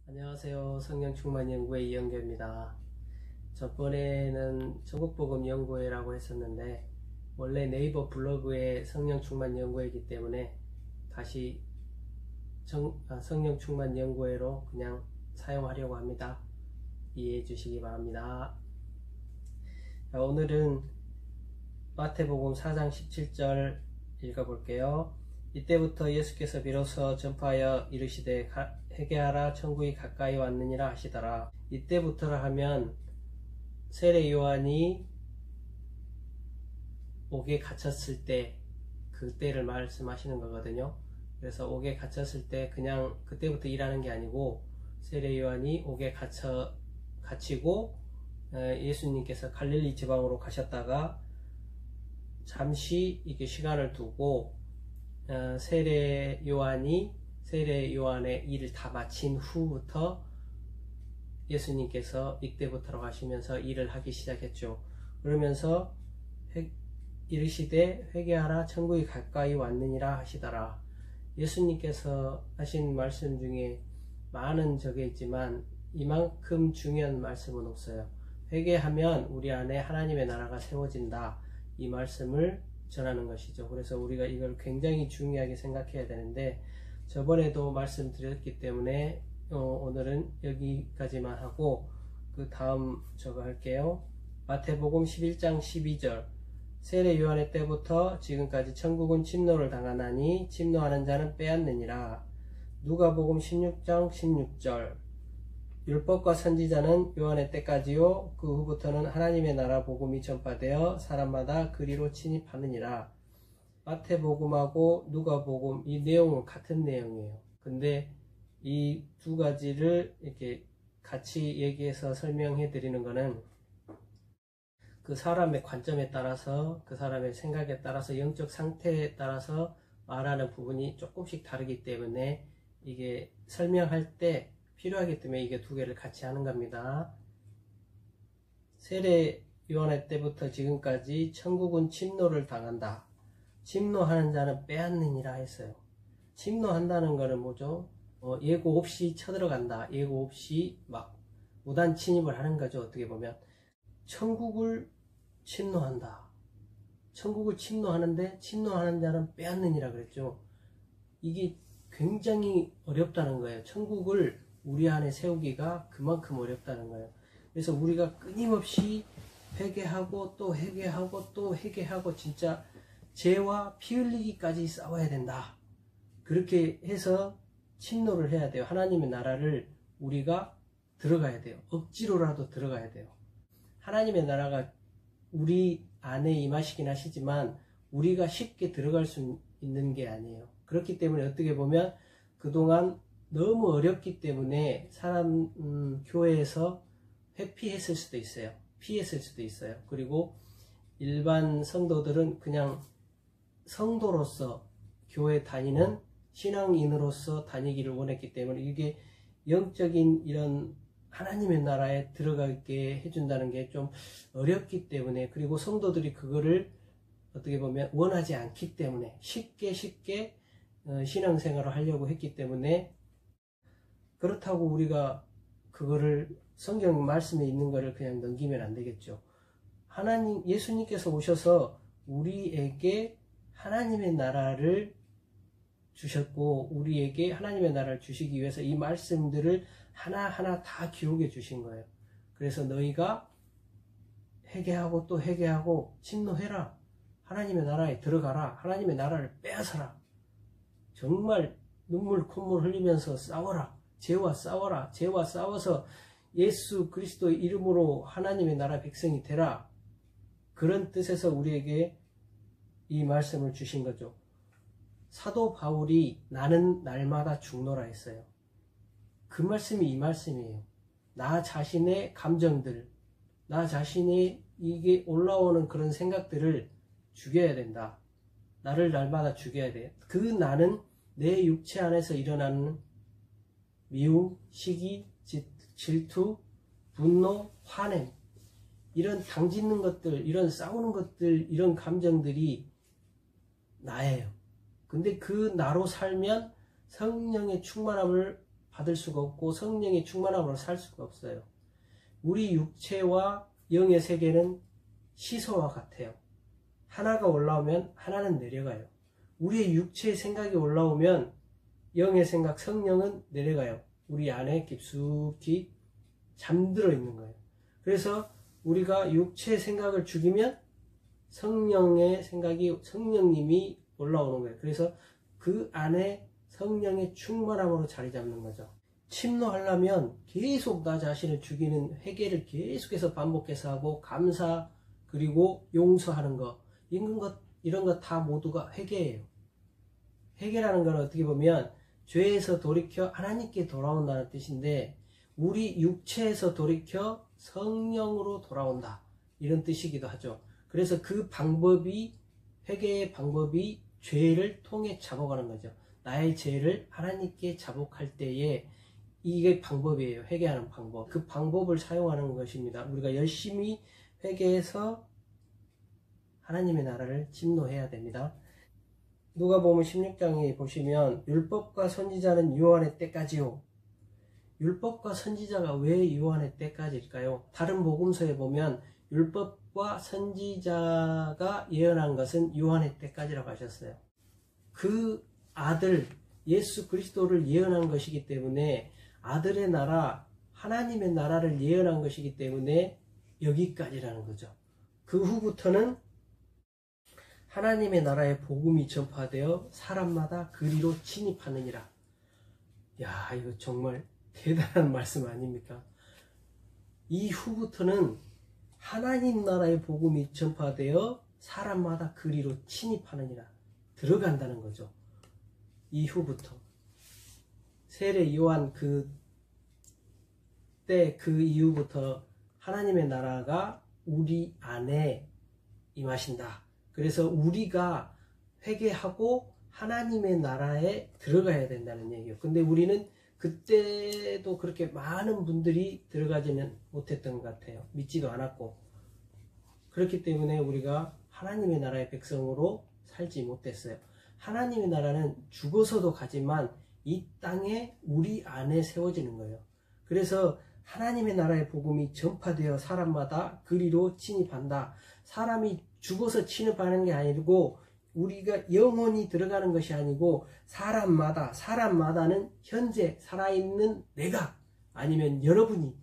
안녕하세요. 성령충만연구회 이영교입니다. 저번에는 전국복음연구회라고 했었는데 원래 네이버 블로그에 성령충만연구회이기 때문에 다시 성령충만연구회로 그냥 사용하려고 합니다. 이해해 주시기 바랍니다. 자, 오늘은 마태복음 4장 17절 읽어볼게요. 이때부터 예수께서 비로소 전파하여 이르시되 회개하라 천국이 가까이 왔느니라 하시더라. 이때부터라 하면 세례 요한이 옥에 갇혔을 때 그때를 말씀하시는 거거든요. 그래서 옥에 갇혔을 때 그냥 그때부터 일하는 게 아니고 세례 요한이 옥에 갇히고 예수님께서 갈릴리 지방으로 가셨다가 잠시 이렇게 시간을 두고 세례 요한의 일을 다 마친 후부터 예수님께서 이때부터라고 하시면서 일을 하기 시작했죠. 그러면서 이르시되 회개하라 천국이 가까이 왔느니라 하시더라. 예수님께서 하신 말씀 중에 많은 적이 있지만 이만큼 중요한 말씀은 없어요. 회개하면 우리 안에 하나님의 나라가 세워진다. 이 말씀을 전하는 것이죠. 그래서 우리가 이걸 굉장히 중요하게 생각해야 되는데 저번에도 말씀드렸기 때문에 오늘은 여기까지만 하고 그 다음 저거 할게요. 마태복음 11장 12절 세례 요한의 때부터 지금까지 천국은 침노를 당하나니 침노하는 자는 빼앗느니라. 누가복음 16장 16절 율법과 선지자는 요한의 때까지요 그 후부터는 하나님의 나라 복음이 전파되어 사람마다 그리로 침입하느니라. 마태복음하고 누가복음 이 내용은 같은 내용이에요. 근데 이 두 가지를 이렇게 같이 얘기해서 설명해 드리는 거는 그 사람의 관점에 따라서 그 사람의 생각에 따라서 영적 상태에 따라서 말하는 부분이 조금씩 다르기 때문에 이게 설명할 때 필요하기 때문에 이게 두 개를 같이 하는 겁니다. 세례 요한의 때부터 지금까지 천국은 침노를 당한다. 침노하는 자는 빼앗느니라 했어요. 침노한다는 거는 뭐죠? 예고 없이 쳐들어간다. 예고 없이 막 무단 침입을 하는 거죠. 어떻게 보면 천국을 침노한다. 천국을 침노하는데 침노하는 자는 빼앗느니라 그랬죠. 이게 굉장히 어렵다는 거예요. 천국을 우리 안에 세우기가 그만큼 어렵다는 거예요. 그래서 우리가 끊임없이 회개하고 또 회개하고 또 회개하고 진짜 죄와 피 흘리기까지 싸워야 된다. 그렇게 해서 침노를 해야 돼요. 하나님의 나라를 우리가 들어가야 돼요. 억지로라도 들어가야 돼요. 하나님의 나라가 우리 안에 임하시긴 하시지만 우리가 쉽게 들어갈 수 있는 게 아니에요. 그렇기 때문에 어떻게 보면 그동안 너무 어렵기 때문에 교회에서 회피했을 수도 있어요. 피했을 수도 있어요. 그리고 일반 성도들은 그냥 성도로서 교회 다니는 신앙인으로서 다니기를 원했기 때문에 이게 영적인 이런 하나님의 나라에 들어가게 해준다는 게 좀 어렵기 때문에 그리고 성도들이 그거를 어떻게 보면 원하지 않기 때문에 쉽게 신앙생활을 하려고 했기 때문에 그렇다고 우리가 그거를 성경 말씀에 있는 거를 그냥 넘기면 안 되겠죠. 예수님께서 오셔서 우리에게 하나님의 나라를 주셨고 우리에게 하나님의 나라를 주시기 위해서 이 말씀들을 하나하나 다 기록해 주신 거예요. 그래서 너희가 회개하고 또 회개하고 침노해라. 하나님의 나라에 들어가라. 하나님의 나라를 빼앗아라. 정말 눈물 콧물 흘리면서 싸워라. 죄와 싸워라. 죄와 싸워서 예수 그리스도의 이름으로 하나님의 나라 백성이 되라. 그런 뜻에서 우리에게 이 말씀을 주신 거죠. 사도 바울이 나는 날마다 죽노라 했어요. 그 말씀이 이 말씀이에요. 나 자신의 감정들, 나 자신이 이게 올라오는 그런 생각들을 죽여야 된다. 나를 날마다 죽여야 돼. 그 나는 내 육체 안에서 일어나는 미움, 시기, 질투, 분노, 화냄 이런 당짓는 것들, 이런 싸우는 것들, 이런 감정들이 나예요. 근데 그 나로 살면 성령의 충만함을 받을 수가 없고 성령의 충만함으로 살 수가 없어요. 우리 육체와 영의 세계는 시소와 같아요. 하나가 올라오면 하나는 내려가요. 우리의 육체의 생각이 올라오면 영의 생각, 성령은 내려가요. 우리 안에 깊숙이 잠들어 있는 거예요. 그래서 우리가 육체의 생각을 죽이면 성령의 생각이, 성령님이 올라오는 거예요. 그래서 그 안에 성령의 충만함으로 자리 잡는 거죠. 침노하려면 계속 나 자신을 죽이는 회개를 계속해서 반복해서 하고, 감사 그리고 용서하는 거, 이런 것 다 모두가 회개예요. 회개라는 건 어떻게 보면 죄에서 돌이켜 하나님께 돌아온다는 뜻인데, 우리 육체에서 돌이켜 성령으로 돌아온다, 이런 뜻이기도 하죠. 그래서 그 방법이, 회개의 방법이 죄를 통해 자복하는 거죠. 나의 죄를 하나님께 자복할 때에 이게 방법이에요. 회개하는 방법. 그 방법을 사용하는 것입니다. 우리가 열심히 회개해서 하나님의 나라를 침노해야 됩니다. 누가복음 16장에 보시면 율법과 선지자는 요한의 때까지요. 율법과 선지자가 왜 요한의 때까지일까요? 다른 복음서에 보면 율법과 선지자가 예언한 것은 요한의 때까지라고 하셨어요. 그 아들 예수 그리스도를 예언한 것이기 때문에, 아들의 나라 하나님의 나라를 예언한 것이기 때문에 여기까지라는 거죠. 그 후부터는 하나님의 나라의 복음이 전파되어 사람마다 그리로 침입하느니라. 야, 이거 정말 대단한 말씀 아닙니까? 이후부터는 하나님 나라의 복음이 전파되어 사람마다 그리로 침입하느니라. 들어간다는 거죠. 이후부터. 세례 요한 그 이후부터 하나님의 나라가 우리 안에 임하신다. 그래서 우리가 회개하고 하나님의 나라에 들어가야 된다는 얘기예요. 근데 우리는 그때도 그렇게 많은 분들이 들어가지는 못했던 것 같아요. 믿지도 않았고. 그렇기 때문에 우리가 하나님의 나라의 백성으로 살지 못했어요. 하나님의 나라는 죽어서도 가지만 이 땅에 우리 안에 세워지는 거예요. 그래서 하나님의 나라의 복음이 전파되어 사람마다 그리로 침입한다. 사람이 죽어서 침입하는 게 아니고 우리가 영원히 들어가는 것이 아니고 사람마다는 현재 살아있는 내가 아니면 여러분이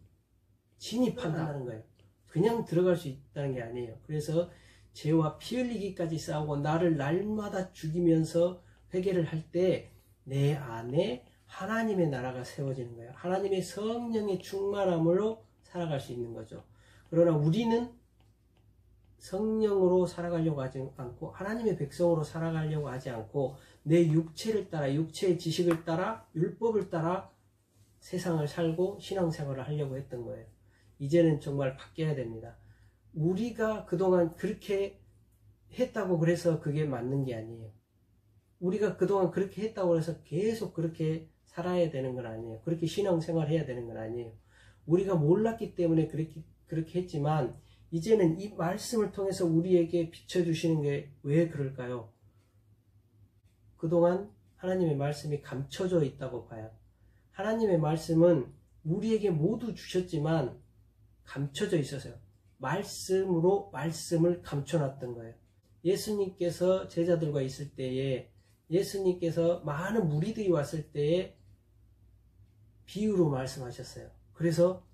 침입한다는 거예요. 그냥 들어갈 수 있다는 게 아니에요. 그래서 죄와 피 흘리기까지 싸우고 나를 날마다 죽이면서 회개를 할 때 내 안에 하나님의 나라가 세워지는 거예요. 하나님의 성령의 충만함으로 살아갈 수 있는 거죠. 그러나 우리는 성령으로 살아가려고 하지 않고 하나님의 백성으로 살아가려고 하지 않고 내 육체를 따라, 육체의 지식을 따라, 율법을 따라 세상을 살고 신앙생활을 하려고 했던 거예요. 이제는 정말 바뀌어야 됩니다. 우리가 그동안 그렇게 했다고 그래서 그게 맞는 게 아니에요. 우리가 그동안 그렇게 했다고 해서 계속 그렇게 살아야 되는 건 아니에요. 그렇게 신앙생활 해야 되는 건 아니에요. 우리가 몰랐기 때문에 그렇게 했지만 이제는 이 말씀을 통해서 우리에게 비춰주시는 게 왜 그럴까요? 그동안 하나님의 말씀이 감춰져 있다고 봐요. 하나님의 말씀은 우리에게 모두 주셨지만 감춰져 있었어요. 말씀으로 말씀을 감춰놨던 거예요. 예수님께서 제자들과 있을 때에, 예수님께서 많은 무리들이 왔을 때에 비유로 말씀하셨어요. 그래서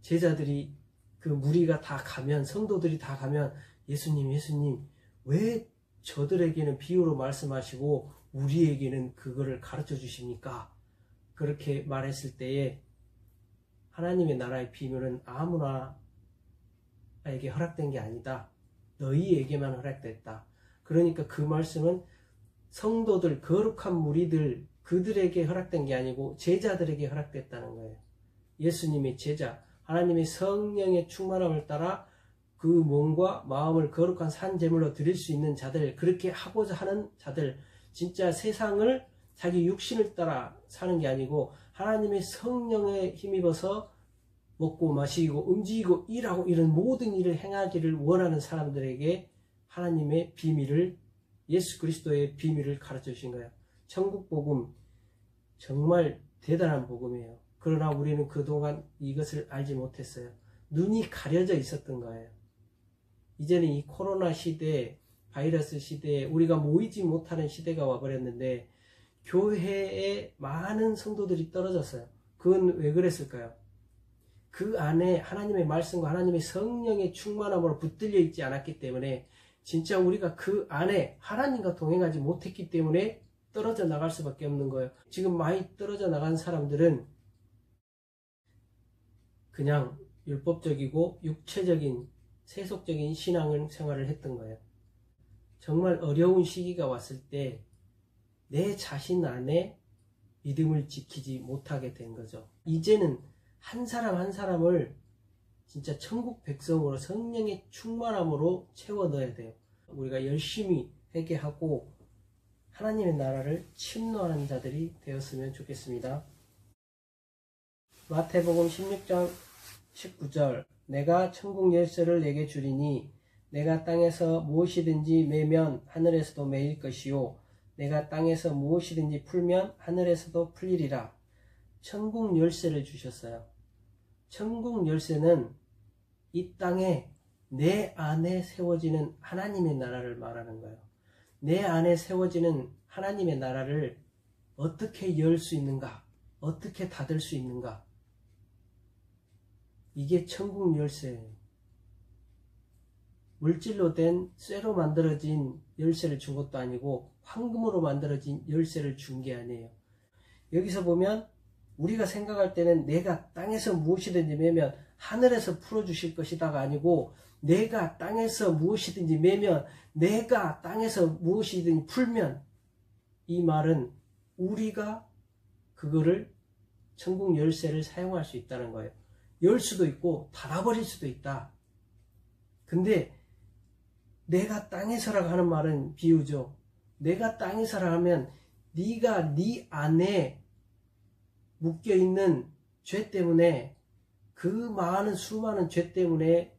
제자들이, 그 무리가 다 가면, 성도들이 다 가면 예수님 왜 저들에게는 비유로 말씀하시고 우리에게는 그거를 가르쳐 주십니까? 그렇게 말했을 때에 하나님의 나라의 비밀은 아무나에게 허락된 게 아니다. 너희에게만 허락됐다. 그러니까 그 말씀은 성도들, 거룩한 무리들, 그들에게 허락된 게 아니고 제자들에게 허락됐다는 거예요. 예수님의 제자, 하나님의 성령의 충만함을 따라 그 몸과 마음을 거룩한 산제물로 드릴 수 있는 자들, 그렇게 하고자 하는 자들, 진짜 세상을 자기 육신을 따라 사는 게 아니고 하나님의 성령에 힘입어서 먹고 마시고 움직이고 일하고 이런 모든 일을 행하기를 원하는 사람들에게 하나님의 비밀을, 예수 그리스도의 비밀을 가르쳐 주신 거예요. 천국 복음 정말 대단한 복음이에요. 그러나 우리는 그동안 이것을 알지 못했어요. 눈이 가려져 있었던 거예요. 이제는 이 코로나 시대, 바이러스 시대에 우리가 모이지 못하는 시대가 와버렸는데 교회에 많은 성도들이 떨어졌어요. 그건 왜 그랬을까요? 그 안에 하나님의 말씀과 하나님의 성령의 충만함으로 붙들려 있지 않았기 때문에, 진짜 우리가 그 안에 하나님과 동행하지 못했기 때문에 떨어져 나갈 수밖에 없는 거예요. 지금 많이 떨어져 나간 사람들은 그냥 율법적이고 육체적인 세속적인 신앙생활을 했던 거예요. 정말 어려운 시기가 왔을 때 내 자신 안에 믿음을 지키지 못하게 된 거죠. 이제는 한 사람 한 사람을 진짜 천국 백성으로 성령의 충만함으로 채워 넣어야 돼요. 우리가 열심히 회개하고 하나님의 나라를 침노하는 자들이 되었으면 좋겠습니다. 마태복음 16장 19절, 내가 천국 열쇠를 내게 주리니 내가 땅에서 무엇이든지 매면 하늘에서도 매일 것이요 내가 땅에서 무엇이든지 풀면 하늘에서도 풀리리라. 천국 열쇠를 주셨어요. 천국 열쇠는 이 땅에 내 안에 세워지는 하나님의 나라를 말하는 거예요. 내 안에 세워지는 하나님의 나라를 어떻게 열 수 있는가? 어떻게 닫을 수 있는가? 이게 천국 열쇠예요. 물질로 된 쇠로 만들어진 열쇠를 준 것도 아니고 황금으로 만들어진 열쇠를 준 게 아니에요. 여기서 보면 우리가 생각할 때는 내가 땅에서 무엇이든지 매면 하늘에서 풀어주실 것이다가 아니고, 내가 땅에서 무엇이든지 매면, 내가 땅에서 무엇이든지 풀면, 이 말은 우리가 그거를 천국 열쇠를 사용할 수 있다는 거예요. 열 수도 있고 닫아버릴 수도 있다. 근데 내가 땅에서라고 하는 말은 비유죠. 내가 땅에서라 하면 네가 네 안에 묶여있는 죄 때문에, 그 많은 수많은 죄 때문에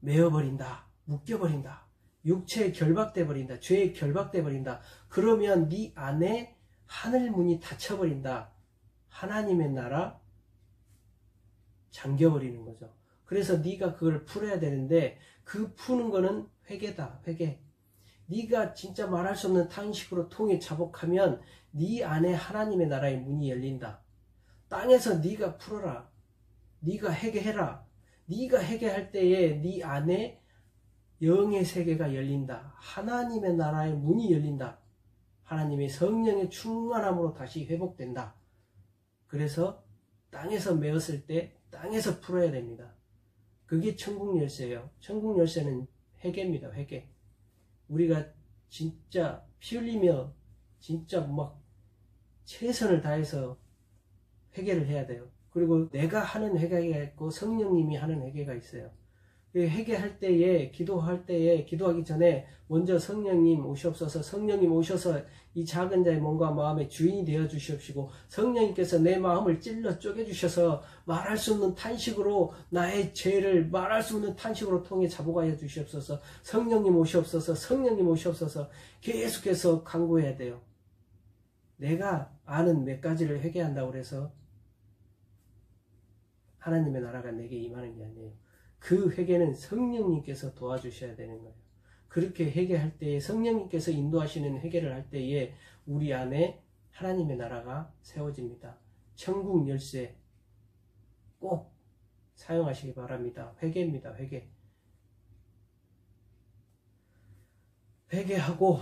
메어버린다. 묶여버린다. 육체에 결박돼 버린다. 죄에 결박돼 버린다. 그러면 네 안에 하늘 문이 닫혀버린다. 하나님의 나라 잠겨버리는 거죠. 그래서 네가 그걸 풀어야 되는데, 그 푸는 거는 회개다. 회개. 네가 진짜 말할 수 없는 탄식으로 통해 자복하면 네 안에 하나님의 나라의 문이 열린다. 땅에서 네가 풀어라. 네가 회개해라. 네가 회개할 때에 네 안에 영의 세계가 열린다. 하나님의 나라의 문이 열린다. 하나님의 성령의 충만함으로 다시 회복된다. 그래서 땅에서 메었을 때 땅에서 풀어야 됩니다. 그게 천국 열쇠예요. 천국 열쇠는 회개입니다. 회개. 우리가 진짜 피 흘리며 진짜 막 최선을 다해서 회개를 해야 돼요. 그리고 내가 하는 회개가 있고 성령님이 하는 회개가 있어요. 회개할 때에, 기도할 때에, 기도하기 전에 먼저 성령님 오시옵소서, 성령님 오셔서 이 작은 자의 몸과 마음의 주인이 되어 주시옵시고, 성령님께서 내 마음을 찔러 쪼개 주셔서 말할 수 없는 탄식으로 나의 죄를 말할 수 없는 탄식으로 통해 자복하여 주시옵소서, 성령님 오시옵소서, 성령님 오시옵소서 계속해서 간구해야 돼요. 내가 아는 몇 가지를 회개한다고 그래서 하나님의 나라가 내게 임하는 게 아니에요. 그 회개는 성령님께서 도와주셔야 되는 거예요. 그렇게 회개할 때에, 성령님께서 인도하시는 회개를 할 때에 우리 안에 하나님의 나라가 세워집니다. 천국 열쇠 꼭 사용하시기 바랍니다. 회개입니다. 회개. 회개하고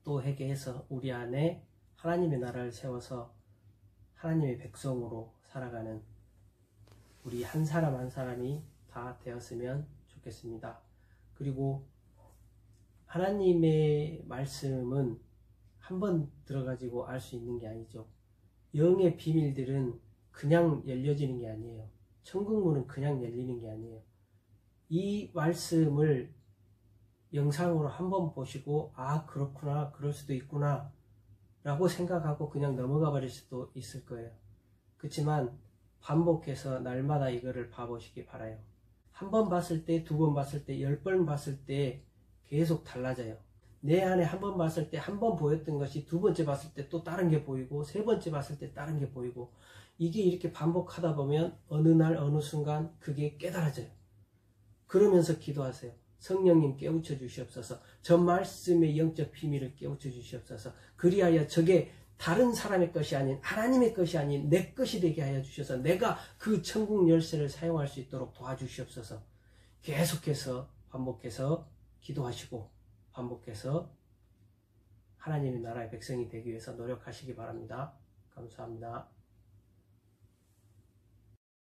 또 회개해서 우리 안에 하나님의 나라를 세워서 하나님의 백성으로 살아가는 우리 한 사람 한 사람이 다 되었으면 좋겠습니다. 그리고 하나님의 말씀은 한번 들어가지고 알 수 있는 게 아니죠. 영의 비밀들은 그냥 열려지는 게 아니에요. 천국문은 그냥 열리는 게 아니에요. 이 말씀을 영상으로 한번 보시고, 아 그렇구나, 그럴 수도 있구나 라고 생각하고 그냥 넘어가 버릴 수도 있을 거예요. 그렇지만 반복해서 날마다 이거를 봐보시기 바라요. 한 번 봤을 때, 두 번 봤을 때, 10번 봤을 때 계속 달라져요. 내 안에 한 번 봤을 때 한 번 보였던 것이 두 번째 봤을 때 또 다른 게 보이고 세 번째 봤을 때 다른 게 보이고 이게 이렇게 반복하다 보면 어느 날 어느 순간 그게 깨달아져요. 그러면서 기도하세요. 성령님 깨우쳐 주시옵소서. 저 말씀의 영적 비밀을 깨우쳐 주시옵소서. 그리하여 저게 다른 사람의 것이 아닌 하나님의 것이 아닌 내 것이 되게 하여 주셔서 내가 그 천국 열쇠를 사용할 수 있도록 도와주시옵소서. 계속해서 반복해서 기도하시고 반복해서 하나님의 나라의 백성이 되기 위해서 노력하시기 바랍니다. 감사합니다.